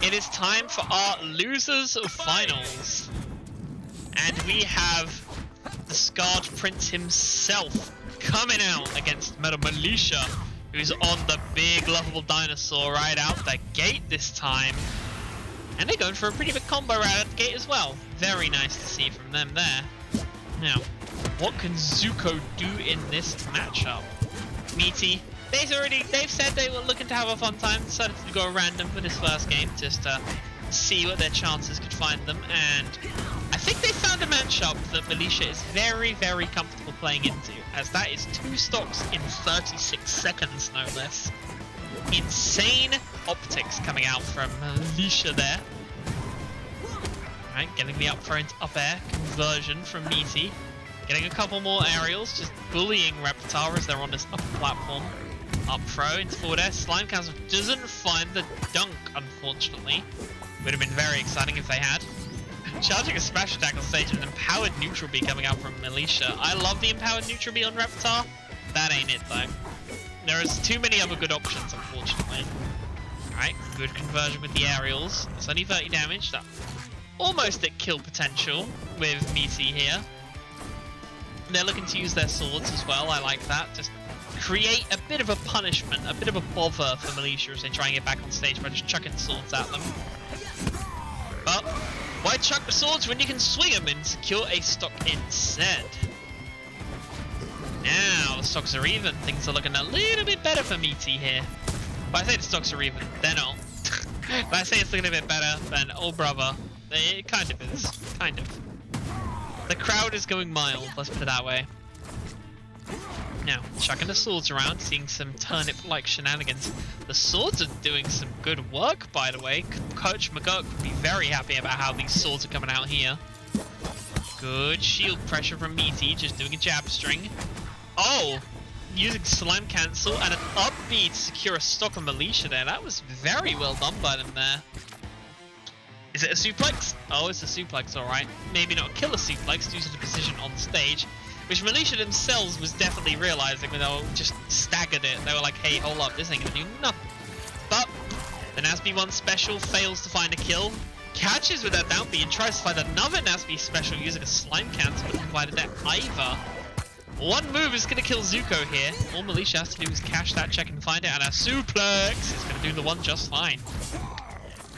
It is time for our losers finals. And we have the Scarred Prince himself coming out against Militia, who's on the big lovable dinosaur right out the gate this time. And they're going for a pretty big combo right out the gate as well. Very nice to see from them there. Now, what can Zuko do in this matchup? Miity, they've said they were looking to have a fun time, decided to go random for this first game, just to see what their chances could find them, and I think they found a matchup that Militia is very, very comfortable playing into, as that is 2 stocks in 36 seconds, no less. Insane optics coming out from Militia there. Alright, getting the up front, up air conversion from Miity. Getting a couple more aerials, just bullying Reptar as they're on this upper platform. Up throw into forward air. Slime Council doesn't find the dunk, unfortunately. Would have been very exciting if they had. Charging a smash attack on stage and an empowered neutral B coming out from Militia. I love the empowered neutral B on Reptar. That ain't it though. There is too many other good options, unfortunately. Alright, good conversion with the aerials. It's only 30 damage. That almost at kill potential with Miity here. They're looking to use their swords as well. I like that. Just create a bit of a punishment, a bit of a bother for Militia as they try and get back on stage by just chucking swords at them. But why chuck the swords when you can swing them and secure a stock instead? Now the stocks are even. Things are looking a little bit better for Miity here. But I say the stocks are even, they're not. But I say it's looking a bit better, then oh brother, it kind of is. Kind of. The crowd is going mild, let's put it that way. Now, chucking the swords around, seeing some turnip-like shenanigans. The swords are doing some good work, by the way. Coach McGurk would be very happy about how these swords are coming out here. Good shield pressure from Miity, just doing a jab string. Oh! Using Slime Cancel and an up B to secure a stock of Militia there. That was very well done by them there. Is it a suplex? Oh, it's a suplex, alright. Maybe not a killer suplex due to the position on stage, which Militia themselves was definitely realizing when they were just staggered it. They were like, hey, hold up, this ain't gonna do nothing. But the NASB 1 special fails to find a kill, catches with that down B and tries to find another NASB special using a slime cancel, but provided that either. One move is gonna kill Zuko here. All Militia has to do is cash that check and find it, and a suplex is gonna do the one just fine.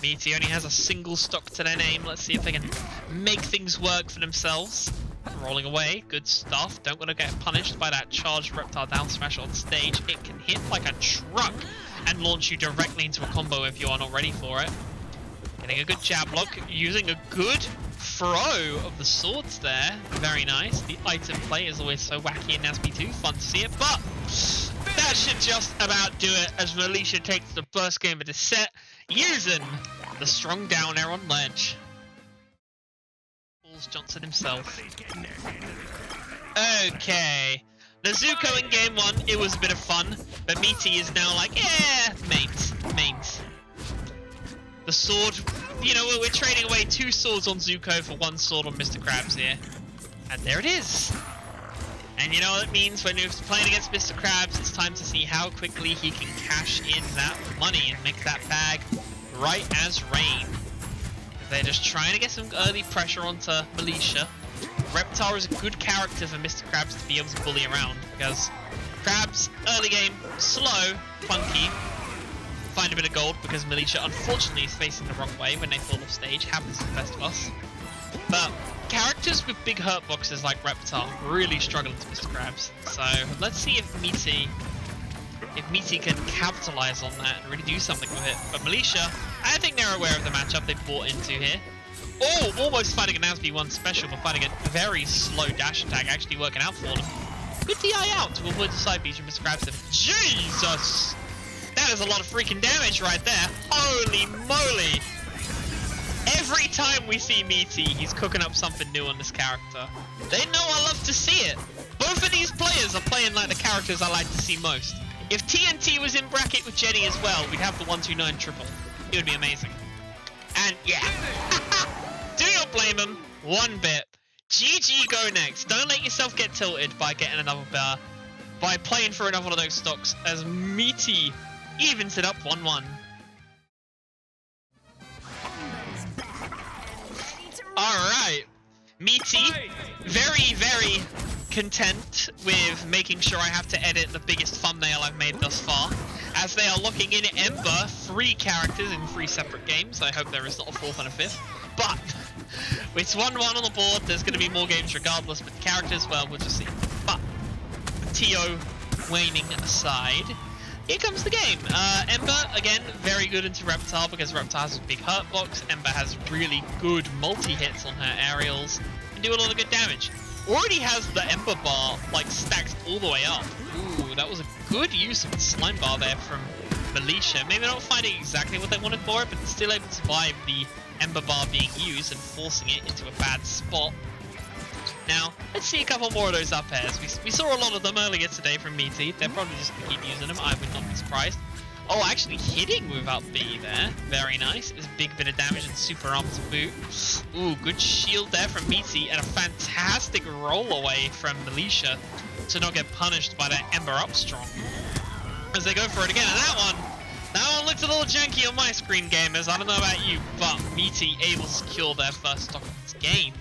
Miity only has a single stock to their name. Let's see if they can make things work for themselves. Rolling away, good stuff. Don't want to get punished by that charged Reptar down smash on stage. It can hit like a truck and launch you directly into a combo if you are not ready for it. Getting a good jab block, using a good throw of the swords there. Very nice. The item play is always so wacky in NASB 2. Fun to see it, but that should just about do it as Militia takes the first game of the set, using the strong down air on ledge. Balls Johnson himself. Okay. The Zuko in game 1, it was a bit of fun, but Miity is now like, yeah, mains. The sword, you know, we're trading away 2 swords on Zuko for 1 sword on Mr. Krabs here. And there it is. And you know what it means when you're playing against Mr. Krabs, it's time to see how quickly he can cash in that money and make that bag right as rain. They're just trying to get some early pressure onto Militia. Reptar is a good character for Mr. Krabs to be able to bully around, because Krabs, early game, slow, funky, find a bit of gold because Militia unfortunately is facing the wrong way when they fall off stage, happens to the best of us. But characters with big hurt boxes like Reptar really struggle to Mr. Krabs. So let's see if Miity can capitalize on that and really do something with it. But Militia, I think they're aware of the matchup they've bought into here. Oh, almost fighting a NASB 1 special, but fighting a very slow dash attack actually working out for them. Good DI out to avoid the side beats from Mr. Krabs. Jesus! That is a lot of freaking damage right there. Holy moly! Every time we see Miity, he's cooking up something new on this character. They know I love to see it. Both of these players are playing like the characters I like to see most. If TNT was in bracket with Jenny as well, we'd have the 129 triple. It would be amazing. And yeah. Do not blame him one bit. GG go next. Don't let yourself get tilted by getting another bar. By playing for another one of those stocks as Miity evens it up 1-1. Alright. Miity, very, very content with making sure I have to edit the biggest thumbnail I've made thus far, as they are locking in Ember, 3 characters in 3 separate games. I hope there is not a 4th and a 5th, but it's 1-1 on the board. There's going to be more games regardless, but the characters, well, we'll just see. But TO waning aside, here comes the game. Ember, again, very good into Reptar because Reptar has a big hurt box. Ember has really good multi-hits on her aerials and do a lot of good damage. Already has the Ember bar, like, stacked all the way up. Ooh, that was a good use of the slime bar there from Militia. Maybe not finding exactly what they wanted for it, but still able to survive the Ember bar being used and forcing it into a bad spot. Now, let's see a couple more of those up airs. We saw a lot of them earlier today from Miity. They're probably just going to keep using them. I would not be surprised. Oh, actually hitting without B there. Very nice. It's a big bit of damage and super armor to boot. Ooh, good shield there from Miity and a fantastic roll away from Militia to not get punished by that Ember up strong. As they go for it again, and that one looked a little janky on my screen, gamers. I don't know about you, but Miity able to secure their first stock of this game.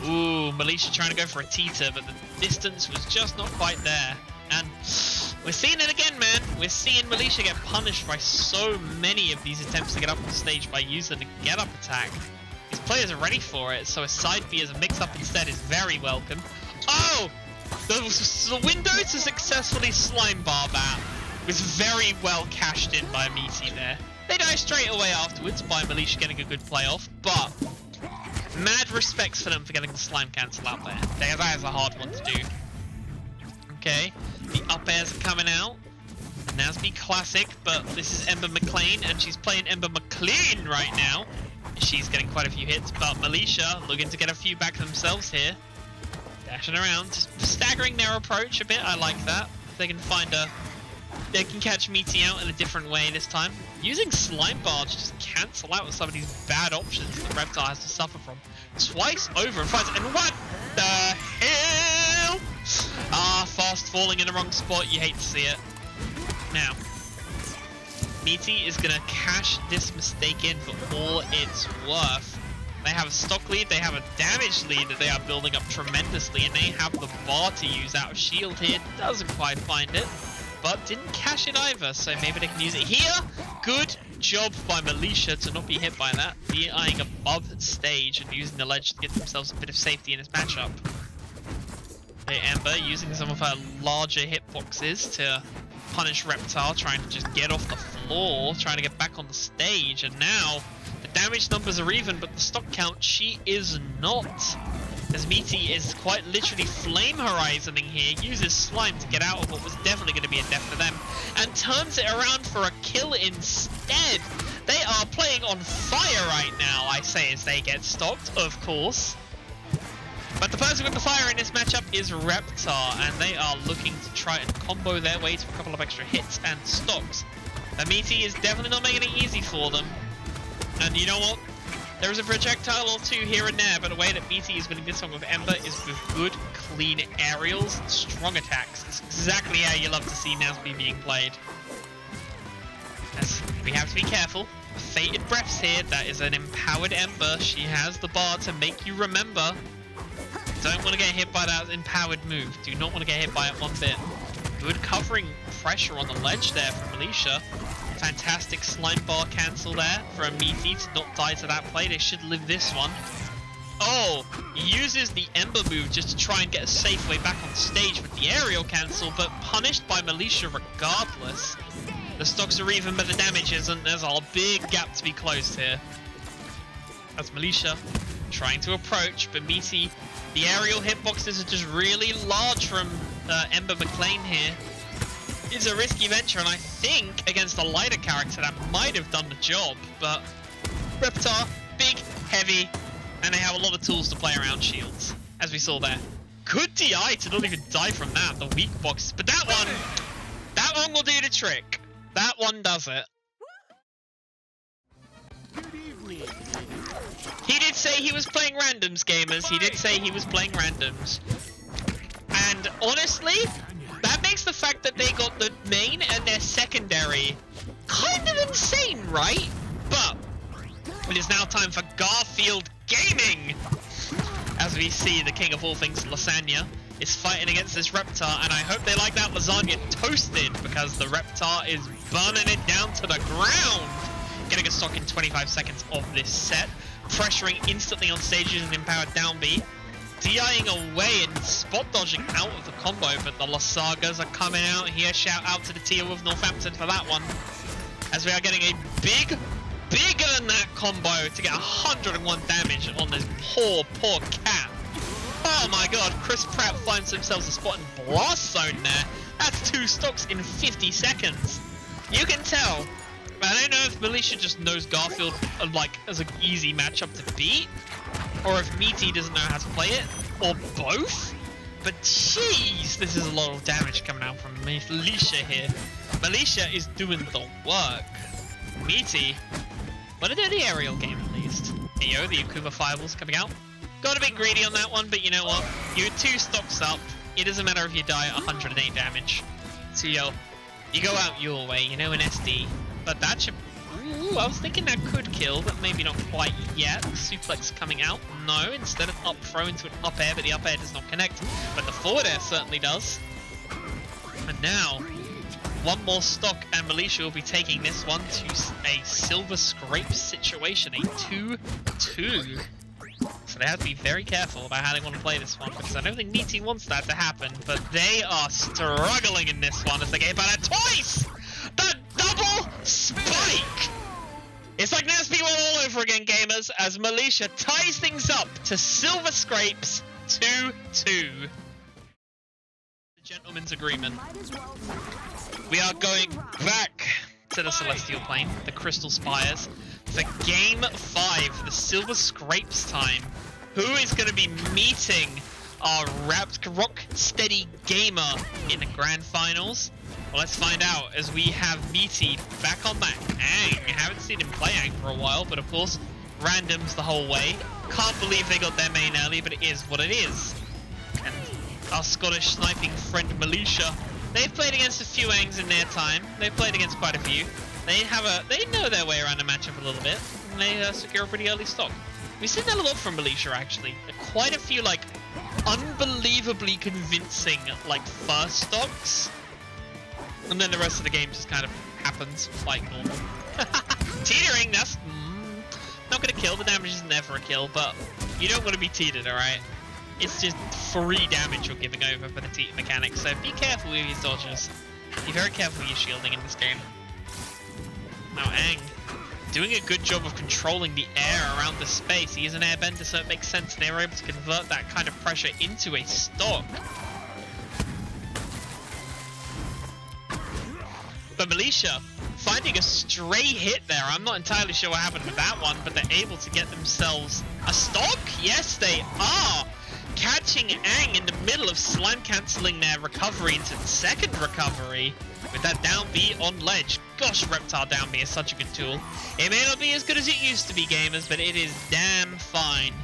Ooh, Militia trying to go for a teeter, but the distance was just not quite there. And we're seeing it again, man. We're seeing Militia get punished by so many of these attempts to get up on stage by using the get-up attack. These players are ready for it, so a side B as a mix-up instead is very welcome. Oh! The window to successfully slime bar that was very well cashed in by Miity there. They die straight away afterwards by Militia getting a good play off, but mad respects for them for getting the slime cancel out there. That is a hard one to do. Okay, the up airs are coming out. NASB classic, but this is Ember McLain, and she's playing Ember McLean right now. She's getting quite a few hits, but Militia looking to get a few back themselves here. Dashing around, just staggering their approach a bit. I like that. They can they can catch Miity out in a different way this time. Using slime bar to just cancel out some of these bad options that Reptar has to suffer from. Twice over and finds, and what the hell? Ah, fast falling in the wrong spot. You hate to see it. Now, Miity is gonna cash this mistake in for all it's worth. They have a stock lead, they have a damage lead that they are building up tremendously, and they have the bar to use out of shield here. Doesn't quite find it, but didn't cash it either, so maybe they can use it here. Good job by Militia to not be hit by that. Be eyeing above stage and using the ledge to get themselves a bit of safety in this matchup. Okay, Ember using some of her larger hitboxes to punish Reptar, trying to just get off the floor, trying to get back on the stage, and now the damage numbers are even, but the stock count, she is not. As Miity is quite literally flame horizoning here, uses slime to get out of what was definitely going to be a death for them, and turns it around for a kill instead. They are playing on fire right now, I say, as they get stocked, of course. But the person with the fire in this matchup is Reptar, and they are looking to try and combo their way to a couple of extra hits and stocks. But Miity is definitely not making it easy for them. And you know what? There is a projectile or two here and there, but the way that Miity is winning this one with Ember is with good, clean aerials and strong attacks. It's exactly how you love to see NASB being played. As we have to be careful. Fated breaths here. That is an empowered Ember. She has the bar to make you remember. Don't want to get hit by that empowered move. Do not want to get hit by it one bit. Good covering pressure on the ledge there from Militia. Fantastic slime bar cancel there from Miity to not die to that play. They should live this one. Oh, he uses the Ember move just to try and get a safe way back on stage with the aerial cancel, but punished by Militia regardless. The stocks are even, but the damage isn't. There's a big gap to be closed here. As Militia trying to approach, but Miity, the aerial hitboxes are just really large from Ember McLain here. It's a risky venture, and I think against a lighter character that might have done the job, but Reptar, big, heavy, and they have a lot of tools to play around shields, as we saw there. Good DI to not even die from that, the weak boxes, but that one will do the trick. That one does it. He did say he was playing randoms, gamers. He did say he was playing randoms. And honestly, that makes the fact that they got the main and their secondary kind of insane, right? But It is now time for Garfield Gaming! As we see the king of all things, Lasagna, is fighting against this Reptar, and I hope they like that lasagna toasted, because the Reptar is burning it down to the ground! Getting a stock in 25 seconds of this set, pressuring instantly on stages and empowered down B, DIing away and spot dodging out of the combo, but the Lasagas are coming out here. Shout out to the Teal of Northampton for that one, as we are getting a bigger than that combo to get 101 damage on this poor cat. Oh my god, Chris Pratt finds himself a spot in Blast Zone there. That's 2 stocks in 50 seconds. You can tell. I don't know if Militia just knows Garfield like as an easy matchup to beat, or if Miity doesn't know how to play it, or both. But jeez, this is a lot of damage coming out from Militia here. Militia is doing the work. Miity, what a dirty aerial game at least. Hey yo, the Akuma Fireballs coming out. Got a bit greedy on that one, but you know what? You're 2 stocks up. It doesn't matter if you die at 108 damage. So yo, you go out your way, you know, an SD. But that should... Ooh, I was thinking that could kill, but maybe not quite yet. Suplex coming out. No, instead of up throw into an up air, but the up air does not connect. But the forward air certainly does. And now, one more stock, and Militia will be taking this one to a silver scrape situation. A 2-2. So they have to be very careful about how they want to play this one, because I don't think Miity wants that to happen, but they are struggling in this one as they get hit by that twice! The double spike! It's like NASB all over again, gamers, as Militia ties things up to silver scrapes 2-2. The gentleman's agreement. We are going back to the Celestial Plane, the Crystal Spires, for Game 5, the Silver Scrapes time. Who is going to be meeting our Rocksteady gamer in the Grand Finals? Well, let's find out, as we have Miity back on that Aang. I haven't seen him play Aang for a while, but of course, randoms the whole way. Can't believe they got their main early, but it is what it is. And our Scottish sniping friend Militia, they've played against a few Aangs in their time. They've played against quite a few. They know their way around the matchup a little bit, and they secure a pretty early stock. We've seen that a lot from Militia, actually. Quite a few, like, unbelievably convincing, like, first stocks. And then the rest of the game just kind of happens like normal. Teetering, that's not gonna kill. The damage is never a kill, but you don't want to be teetered, alright? It's just free damage you're giving over for the teeter mechanic, so be careful with your dodges. Be very careful with your shielding in this game. Now Aang, doing a good job of controlling the air around the space. He is an airbender, so it makes sense they were able to convert that kind of pressure into a stock. But Militia, finding a stray hit there. I'm not entirely sure what happened with that one, but they're able to get themselves a stock? Yes, they are! Catching Aang in the middle of slime cancelling their recovery into the second recovery with that down B on ledge. Gosh, Reptar down B is such a good tool. It may not be as good as it used to be, gamers, but it is damn fine.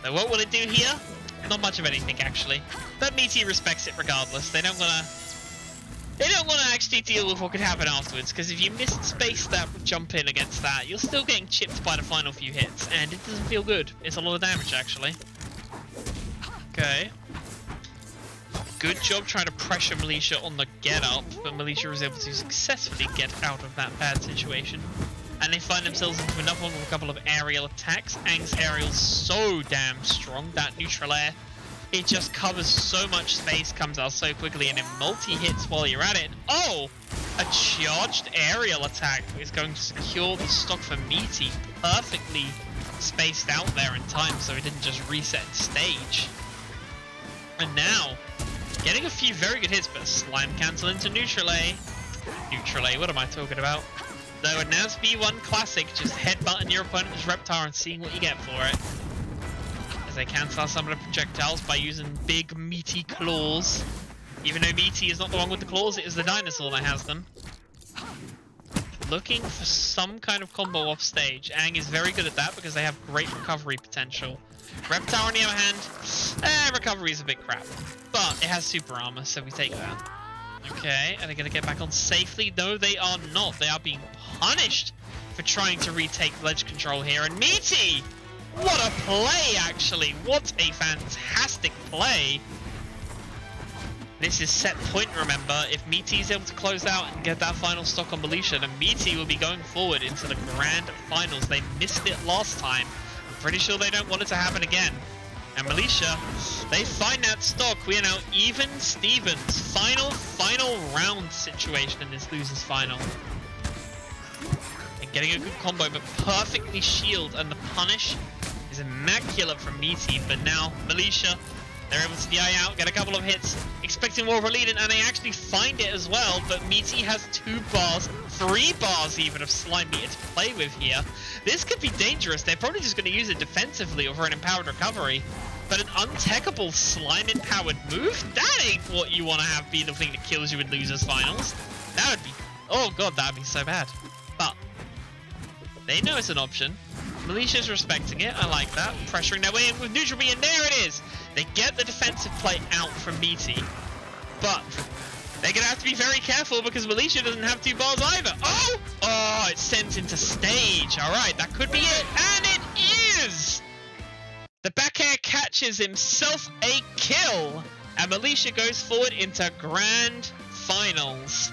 So what will it do here? Not much of anything, actually. But Miity respects it regardless. They don't want to actually deal with what could happen afterwards, because if you missed space that jump in against that, you're still getting chipped by the final few hits, and it doesn't feel good. It's a lot of damage, actually. Okay. Good job trying to pressure Militia on the get-up, but Militia was able to successfully get out of that bad situation. And they find themselves into another one with a couple of aerial attacks. Aang's aerial's so damn strong, that neutral air. It just covers so much space, comes out so quickly, and it multi-hits while you're at it. Oh! A charged aerial attack is going to secure the stock for Miity, perfectly spaced out there in time so it didn't just reset stage. And now, getting a few very good hits, but slime cancel into neutral A. Neutral A, what am I talking about? Though a NASB 1 classic, just headbutting your opponent's Reptar and seeing what you get for it. They cancel out some of the projectiles by using big meaty claws. Even though Miity is not the one with the claws, it is the dinosaur that has them. Looking for some kind of combo off stage. Aang is very good at that because they have great recovery potential. Reptar on the other hand, recovery is a bit crap. But it has super armor, so we take that. Okay, are they going to get back on safely? No, they are not. They are being punished for trying to retake ledge control here. And Miity, what a play, actually. What a fantastic play. This is set point, remember. If Miity is able to close out and get that final stock on Militia, then Miity will be going forward into the grand finals. They missed it last time. I'm pretty sure they don't want it to happen again. And Militia, they find that stock. We are now even Stevens. Final round situation in this losers final. And getting a good combo, but perfectly shield, and the punish is immaculate from Miity. But now Militia, they're able to DI out, get a couple of hits, expecting more of a lead, and they actually find it as well. But Miity has 2 bars, 3 bars even of slime meter to play with here. This could be dangerous. They're probably just going to use it defensively or for an empowered recovery. But an untechable slime empowered move? That ain't what you want to have be the thing that kills you in losers finals. That would be, oh god, that would be so bad. But they know it's an option. Militia's respecting it. I like that. Pressuring their way in with neutral B, and there it is. They get the defensive play out from Miity. But they're going to have to be very careful because Militia doesn't have 2 bars either. Oh! Oh, it sends into stage. All right, that could be it. And it is! The back air catches himself a kill. And Militia goes forward into grand finals.